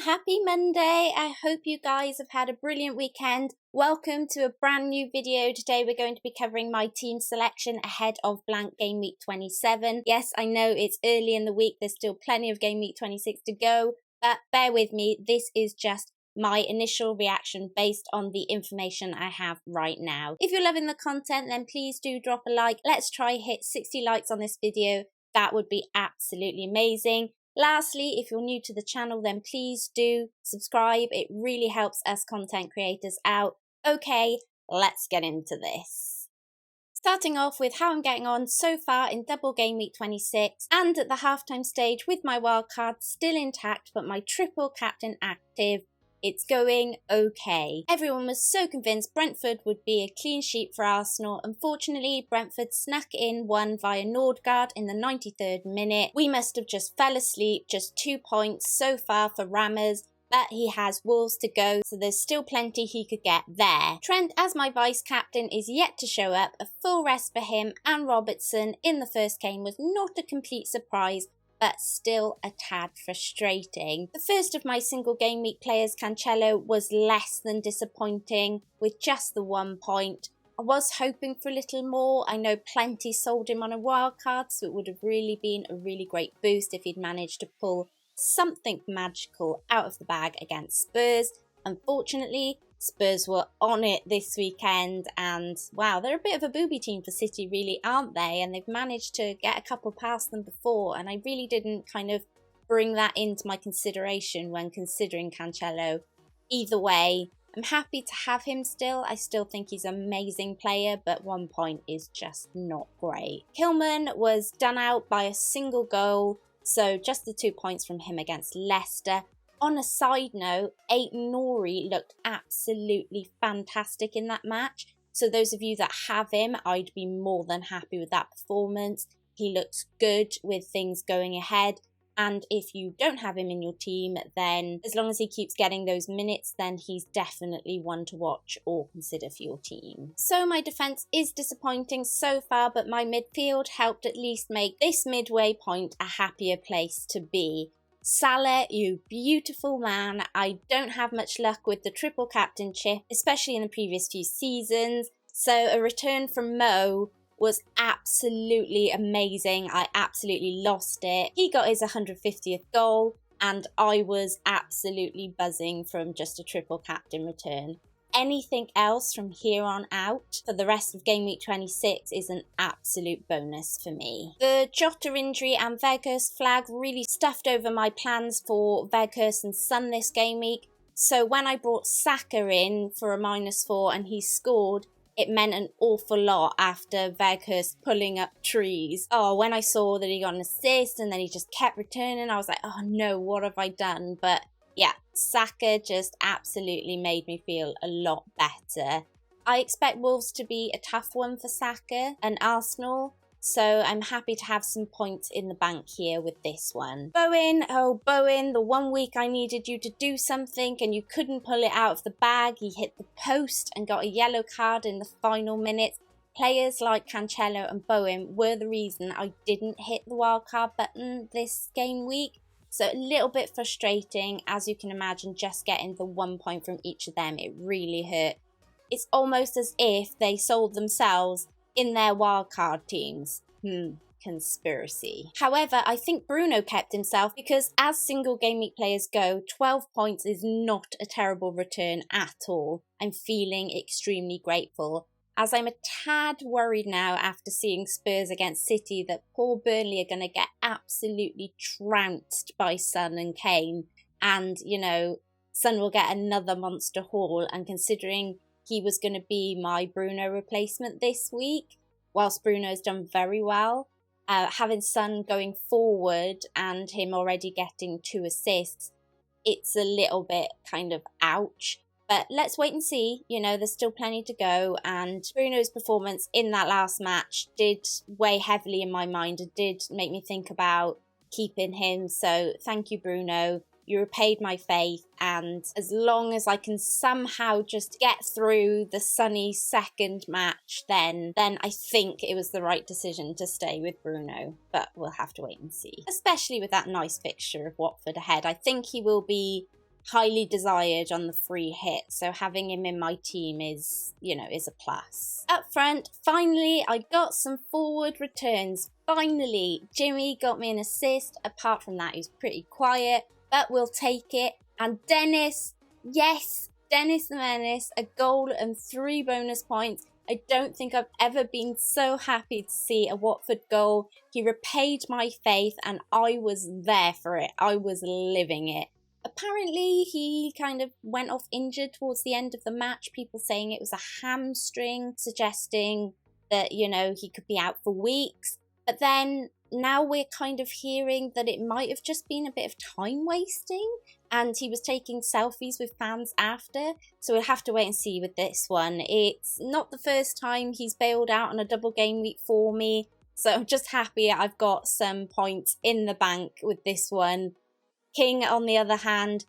Happy Monday. I hope you guys have had a brilliant weekend. Welcome to a brand new video. Today we're going to be covering my team selection ahead of blank game week 27. Yes, I know it's early in the week. There's still plenty of game week 26 to go, but bear with me. This is just my initial reaction based on the information I have right now. If you're loving the content, then please do drop a like. Let's try hit 60 likes on this video. That would be absolutely amazing. Lastly, if you're new to the channel, then please do subscribe. It really helps us content creators out. Okay, let's get into this. Starting off with how I'm getting on so far in double game week 26 and at the halftime stage with my wildcard still intact but my triple captain active. It's going okay. Everyone was so convinced Brentford would be a clean sheet for Arsenal. Unfortunately, Brentford snuck in one via Nordgaard in the 93rd minute. We must have just fell asleep. Just 2 points so far for Rammers, but he has Wolves to go, so there's still plenty he could get there. Trent, as my vice-captain, is yet to show up. A full rest for him and Robertson in the first game was not a complete surprise, but still a tad frustrating. The first of my single game week players, Cancelo, was less than disappointing with just the 1 point. I was hoping for a little more. I know plenty sold him on a wild card, so it would have really been a really great boost if he'd managed to pull something magical out of the bag against Spurs. Unfortunately, Spurs were on it this weekend and wow, they're a bit of a booby team for City really, aren't they? And they've managed to get a couple past them before, and I really didn't kind of bring that into my consideration when considering Cancelo. Either way, I'm happy to have him still. I still think he's an amazing player, but 1 point is just not great. Kilman was done out by a single goal, so just the 2 points from him against Leicester. On a side note, Aït-Nouri looked absolutely fantastic in that match. So those of you that have him, I'd be more than happy with that performance. He looks good with things going ahead. And if you don't have him in your team, then as long as he keeps getting those minutes, then he's definitely one to watch or consider for your team. So my defence is disappointing so far, but my midfield helped at least make this midway point a happier place to be. Salah, you beautiful man. I don't have much luck with the triple captainship, especially in the previous few seasons. So a return from Mo was absolutely amazing. I absolutely lost it. He got his 150th goal and I was absolutely buzzing from just a triple captain return. Anything else from here on out for the rest of game week 26 is an absolute bonus for me. The Jota injury and Weghorst flag really stuffed over my plans for Weghorst and Son this game week. So when I brought Saka in for a -4 and he scored, it meant an awful lot after Weghorst pulling up trees. Oh, when I saw that he got an assist and then he just kept returning, I was like, oh no, what have I done? But yeah, Saka just absolutely made me feel a lot better. I expect Wolves to be a tough one for Saka and Arsenal, so I'm happy to have some points in the bank here with this one. Bowen, oh Bowen, the 1 week I needed you to do something and you couldn't pull it out of the bag. He hit the post and got a yellow card in the final minutes. Players like Cancelo and Bowen were the reason I didn't hit the wildcard button this game week. So a little bit frustrating, as you can imagine, just getting the 1 point from each of them. It really hurt. It's almost as if they sold themselves in their wildcard teams. Conspiracy. However, I think Bruno kept himself because as single game week players go, 12 points is not a terrible return at all. I'm feeling extremely grateful, as I'm a tad worried now after seeing Spurs against City that poor Burnley are going to get absolutely trounced by Son and Kane. And, you know, Son will get another monster haul. And considering he was going to be my Bruno replacement this week, whilst Bruno's done very well, having Son going forward and him already getting 2 assists, it's a little bit kind of ouch. But let's wait and see. You know, there's still plenty to go. And Bruno's performance in that last match did weigh heavily in my mind. It did make me think about keeping him. So thank you, Bruno. You repaid my faith, and as long as I can somehow just get through the sunny second match, then I think it was the right decision to stay with Bruno. But we'll have to wait and see. Especially with that nice fixture of Watford ahead. I think he will be highly desired on the free hit, so having him in my team is, you know, is a plus. Up front, finally, I got some forward returns. Finally, Jimmy got me an assist. Apart from that, he was pretty quiet, but we'll take it. And Dennis, yes, Dennis the Menace, a goal and 3 bonus points. I don't think I've ever been so happy to see a Watford goal. He repaid my faith, and I was there for it. I was living it. Apparently, he kind of went off injured towards the end of the match. People saying it was a hamstring, suggesting that, you know, he could be out for weeks. But then now we're kind of hearing that it might have just been a bit of time wasting, and he was taking selfies with fans after. So we'll have to wait and see with this one. It's not the first time he's bailed out on a double game week for me. So I'm just happy I've got some points in the bank with this one. King, on the other hand,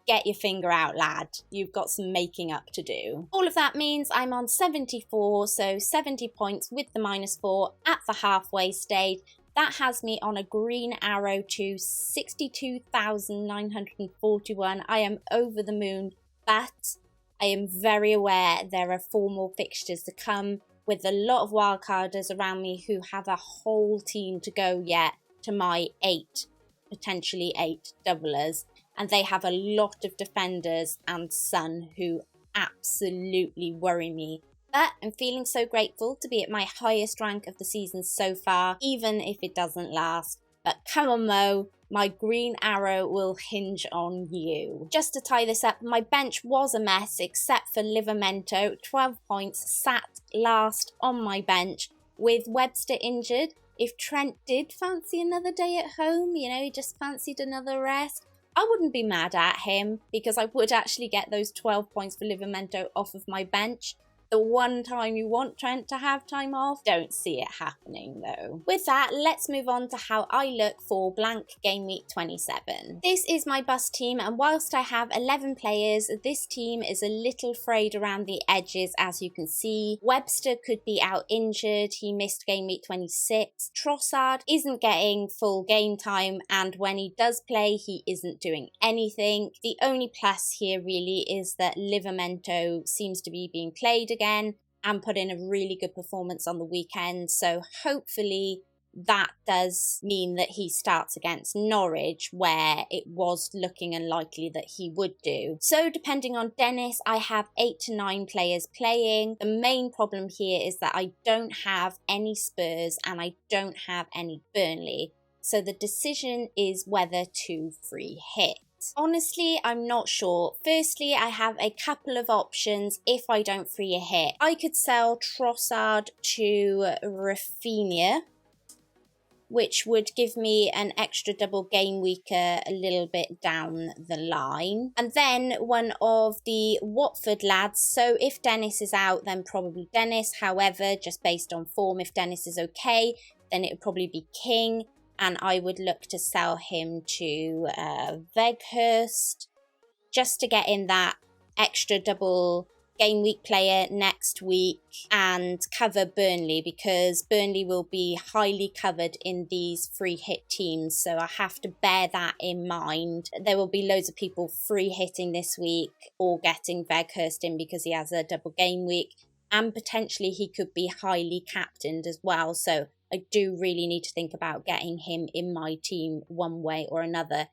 get your finger out, lad. You've got some making up to do. All of that means I'm on 74, so 70 points with the -4 at the halfway stage. That has me on a green arrow to 62,941. I am over the moon, but I am very aware there are 4 more fixtures to come, with a lot of wildcarders around me who have a whole team to go yet to my 8. Potentially 8 doublers, and they have a lot of defenders and Son who absolutely worry me. But I'm feeling so grateful to be at my highest rank of the season so far, even if it doesn't last. But come on, Mo, my green arrow will hinge on you. Just to tie this up, my bench was a mess except for Livramento. 12 points, sat last on my bench with Webster injured. If Trent did fancy another day at home, you know, he just fancied another rest, I wouldn't be mad at him, because I would actually get those 12 points for Livramento off of my bench. The one time you want Trent to have time off, don't see it happening though. With that, let's move on to how I look for blank game week 27. This is my bus team, and whilst I have 11 players, this team is a little frayed around the edges, as you can see. Webster could be out injured, he missed game week 26. Trossard isn't getting full game time, and when he does play, he isn't doing anything. The only plus here really is that Livramento seems to be being played again and put in a really good performance on the weekend, so hopefully that does mean that he starts against Norwich, where it was looking unlikely that he would do. So depending on Dennis, I have 8 to 9 players playing. The main problem here is that I don't have any Spurs and I don't have any Burnley, so the decision is whether to free hit. Honestly, I'm not sure. Firstly, I have a couple of options if I don't free a hit. I could sell Trossard to Rafinha, which would give me an extra double game week a little bit down the line. And then one of the Watford lads, so if Dennis is out, then probably Dennis. However, just based on form, if Dennis is okay, then it would probably be King. And I would look to sell him to Weghorst just to get in that extra double game week player next week and cover Burnley, because Burnley will be highly covered in these free hit teams. So I have to bear that in mind. There will be loads of people free hitting this week or getting Weghorst in because he has a double game week, and potentially he could be highly captained as well. So I do really need to think about getting him in my team one way or another.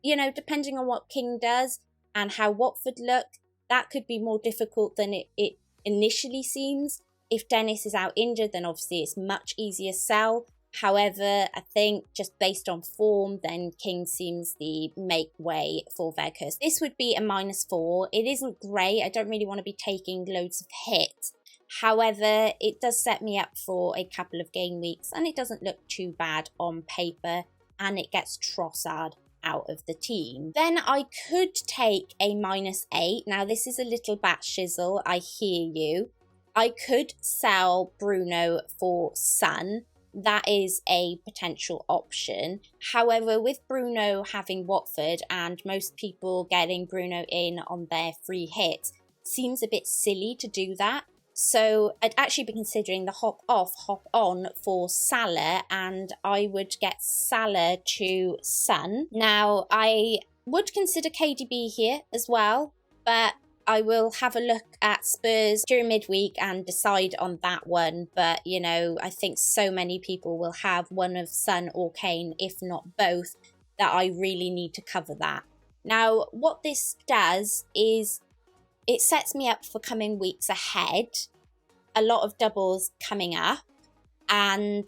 You know, depending on what King does and how Watford look, that could be more difficult than it initially seems. If Dennis is out injured, then obviously it's much easier sell. However, I think just based on form, then King seems the make way for Weghorst. This would be a -4. It isn't great. I don't really want to be taking loads of hits. However, it does set me up for a couple of game weeks, and it doesn't look too bad on paper, and it gets Trossard out of the team. Then I could take a -8. Now, this is a little bat shizzle, I hear you. I could sell Bruno for Son, that is a potential option. However, with Bruno having Watford and most people getting Bruno in on their free hit, seems a bit silly to do that. So I'd actually be considering the hop off, hop on for Salah, and I would get Salah to Son. Now, I would consider KDB here as well, but I will have a look at Spurs during midweek and decide on that one. But, you know, I think so many people will have one of Son or Kane, if not both, that I really need to cover that. Now, what this does is it sets me up for coming weeks ahead, a lot of doubles coming up, and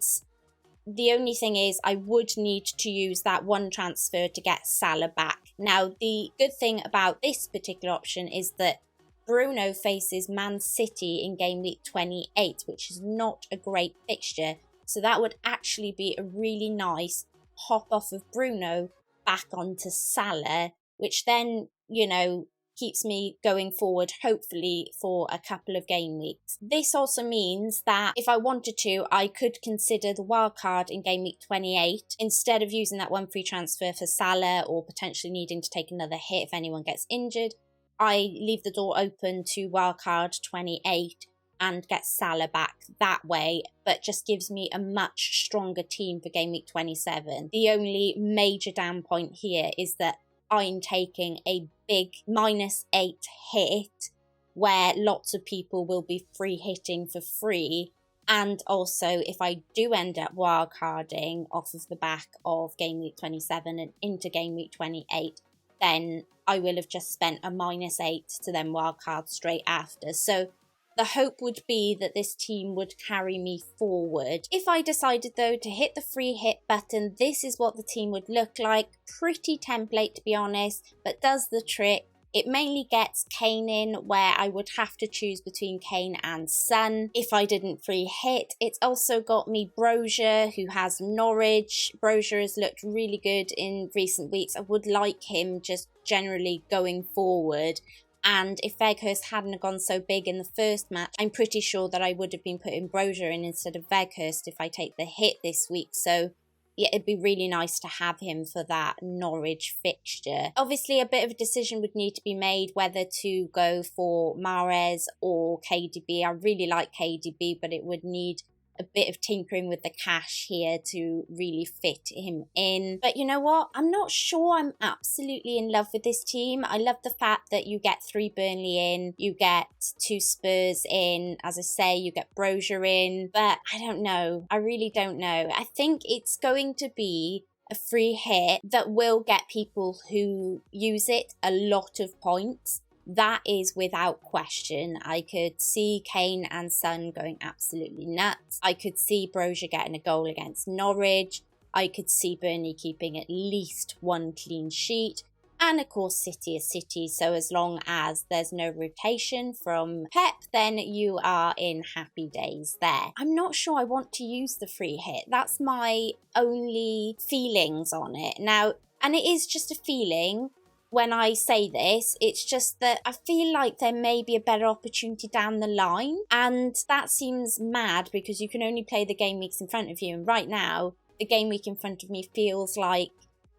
the only thing is I would need to use that one transfer to get Salah back. Now, the good thing about this particular option is that Bruno faces Man City in game week 28, which is not a great fixture. So that would actually be a really nice hop off of Bruno back onto Salah, which then, you know, keeps me going forward, hopefully, for a couple of game weeks. This also means that if I wanted to, I could consider the wildcard in game week 28 instead of using that one free transfer for Salah or potentially needing to take another hit if anyone gets injured. I leave the door open to wildcard 28 and get Salah back that way, but just gives me a much stronger team for game week 27. The only major down point here is that I'm taking a big -8 hit where lots of people will be free hitting for free. And also, if I do end up wildcarding off of the back of game week 27 and into game week 28, then I will have just spent a -8 to then wildcard straight after. So the hope would be that this team would carry me forward. If I decided, though, to hit the free hit button, this is what the team would look like. Pretty template, to be honest, but does the trick. It mainly gets Kane in, where I would have to choose between Kane and Son if I didn't free hit. It's also got me Brozier, who has Norwich. Brozier has looked really good in recent weeks. I would like him just generally going forward. And if Weghorst hadn't gone so big in the first match, I'm pretty sure that I would have been putting Brozier in instead of Weghorst if I take the hit this week. So yeah, it'd be really nice to have him for that Norwich fixture. Obviously, a bit of a decision would need to be made whether to go for Mahrez or KDB. I really like KDB, but it would need a bit of tinkering with the cash here to really fit him in. But you know what? I'm not sure I'm absolutely in love with this team. I love the fact that you get 3 Burnley in, you get 2 Spurs in, as I say, you get Brozier in, but I don't know. I really don't know. I think it's going to be a free hit that will get people who use it a lot of points. That is without question. I could see Kane and Son going absolutely nuts. I could see Brozier getting a goal against Norwich. I could see Burnley keeping at least 1 clean sheet. And of course, City is City. So as long as there's no rotation from Pep, then you are in happy days there. I'm not sure I want to use the free hit. That's my only feelings on it. Now, and it is just a feeling. When I say this, it's just that I feel like there may be a better opportunity down the line. And that seems mad because you can only play the game weeks in front of you. And right now, the game week in front of me feels like,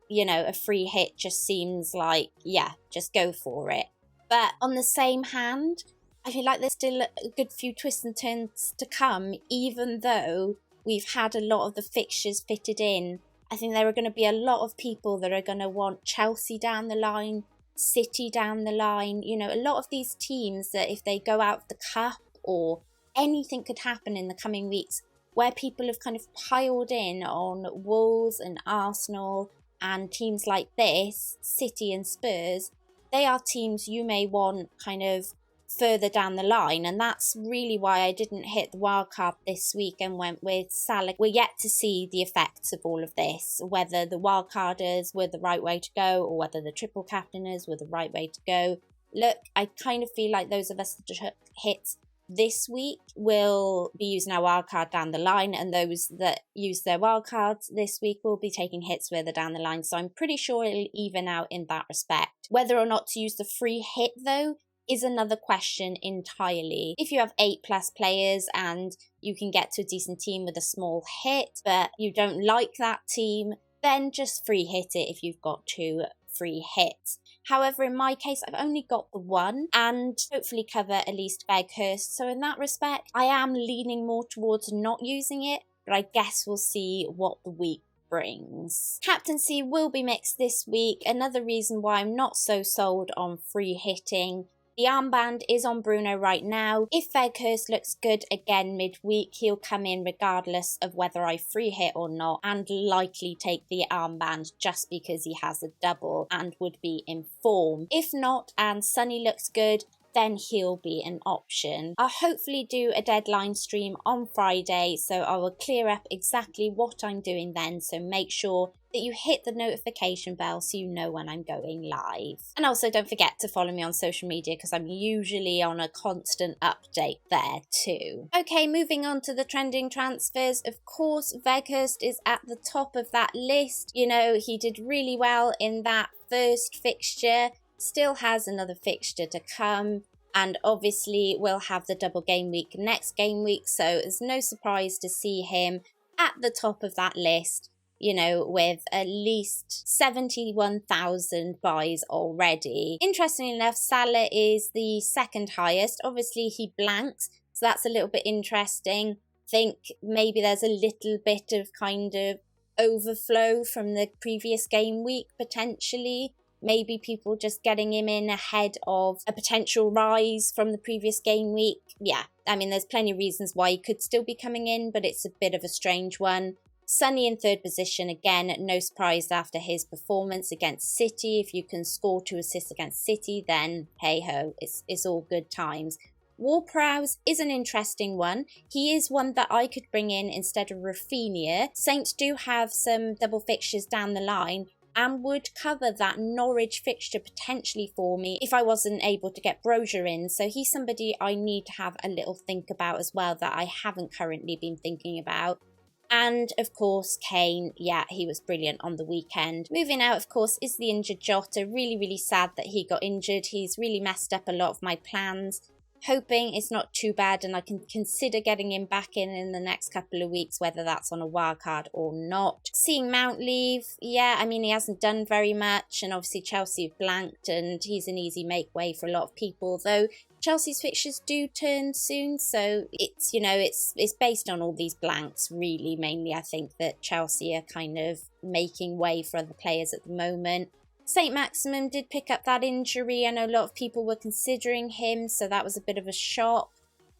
you know, a free hit just seems like, yeah, just go for it. But on the same hand, I feel like there's still a good few twists and turns to come, even though we've had a lot of the fixtures fitted in. I think there are going to be a lot of people that are going to want Chelsea down the line, City down the line. You know, a lot of these teams that if they go out of the cup or anything could happen in the coming weeks, where people have kind of piled in on Wolves and Arsenal and teams like this, City and Spurs, they are teams you may want kind of further down the line, and that's really why I didn't hit the wildcard this week and went with Salah. We're yet to see the effects of all of this, whether the wildcarders were the right way to go or whether the triple captainers were the right way to go. Look, I kind of feel like those of us that took hits this week will be using our wildcard down the line, and those that use their wildcards this week will be taking hits further down the line. So I'm pretty sure it'll even out in that respect. Whether or not to use the free hit, though, is another question entirely. If you have 8+ players and you can get to a decent team with a small hit, but you don't like that team, then just free hit it if you've got 2 free hits. However, in my case, I've only got the 1 and hopefully cover at least WILDCARDS. So in that respect, I am leaning more towards not using it, but I guess we'll see what the week brings. Captaincy will be mixed this week. Another reason why I'm not so sold on free hitting. The armband is on Bruno right now. If WILDCARDS looks good again midweek, he'll come in regardless of whether I free hit or not, and likely take the armband just because he has a double and would be in form. If not, and Sonny looks good, then he'll be an option. I'll hopefully do a deadline stream on Friday, so I will clear up exactly what I'm doing then, so make sure that you hit the notification bell so you know when I'm going live. And also don't forget to follow me on social media because I'm usually on a constant update there too. Okay, moving on to the trending transfers. Of course, WILDCARDS is at the top of that list. You know, he did really well in that first fixture. Still has another fixture to come, and obviously we'll have the double game week next game week, so it's no surprise to see him at the top of that list, you know, with at least 71,000 buys already. Interestingly enough, Salah is the second highest. Obviously he blanks, so that's a little bit interesting. I think maybe there's a little bit of kind of overflow from the previous game week potentially. Maybe people just getting him in ahead of a potential rise from the previous game week. Yeah, I mean, there's plenty of reasons why he could still be coming in, but it's a bit of a strange one. Sonny in third position, again, no surprise after his performance against City. If you can score 2 assists against City, then hey-ho, it's all good times. Ward-Prowse is an interesting one. He is one that I could bring in instead of Rafinha. Saints do have some double fixtures down the line, and would cover that Norwich fixture potentially for me if I wasn't able to get Brozier in. So he's somebody I need to have a little think about as well that I haven't currently been thinking about. And of course, Kane, yeah, he was brilliant on the weekend. Moving out, of course, is the injured Jota. Really, really sad that he got injured. He's really messed up a lot of my plans. Hoping it's not too bad and I can consider getting him back in the next couple of weeks, whether that's on a wildcard or not. Seeing Mount leave, yeah, I mean, he hasn't done very much, and obviously Chelsea have blanked and he's an easy make way for a lot of people, though Chelsea's fixtures do turn soon, so it's, you know, it's based on all these blanks, really, mainly. I think that Chelsea are kind of making way for other players at the moment. St. Maximin did pick up that injury. I know a lot of people were considering him, so that was a bit of a shock.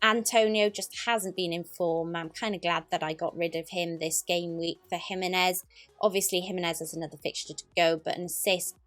Antonio just hasn't been in form. I'm kind of glad that I got rid of him this game week for Jimenez. Obviously, Jimenez has another fixture to go, but an assist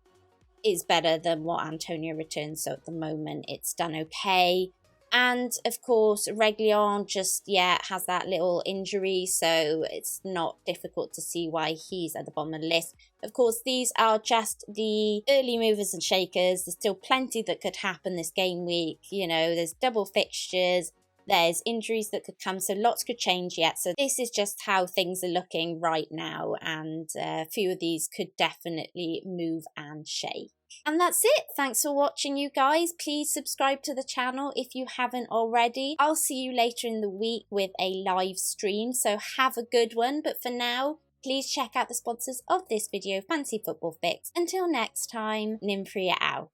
is better than what Antonio returns, so at the moment it's done okay. And of course, Reguilón just, yeah, has that little injury, so it's not difficult to see why he's at the bottom of the list. Of course, these are just the early movers and shakers. There's still plenty that could happen this game week. You know, there's double fixtures, there's injuries that could come, so lots could change yet. So this is just how things are looking right now, and a few of these could definitely move and shake. And that's it. Thanks for watching, you guys. Please subscribe to the channel if you haven't already. I'll see you later in the week with a live stream, so have a good one. But for now, please check out the sponsors of this video, Fantasy Football Fix. Until next time, Nymfria out.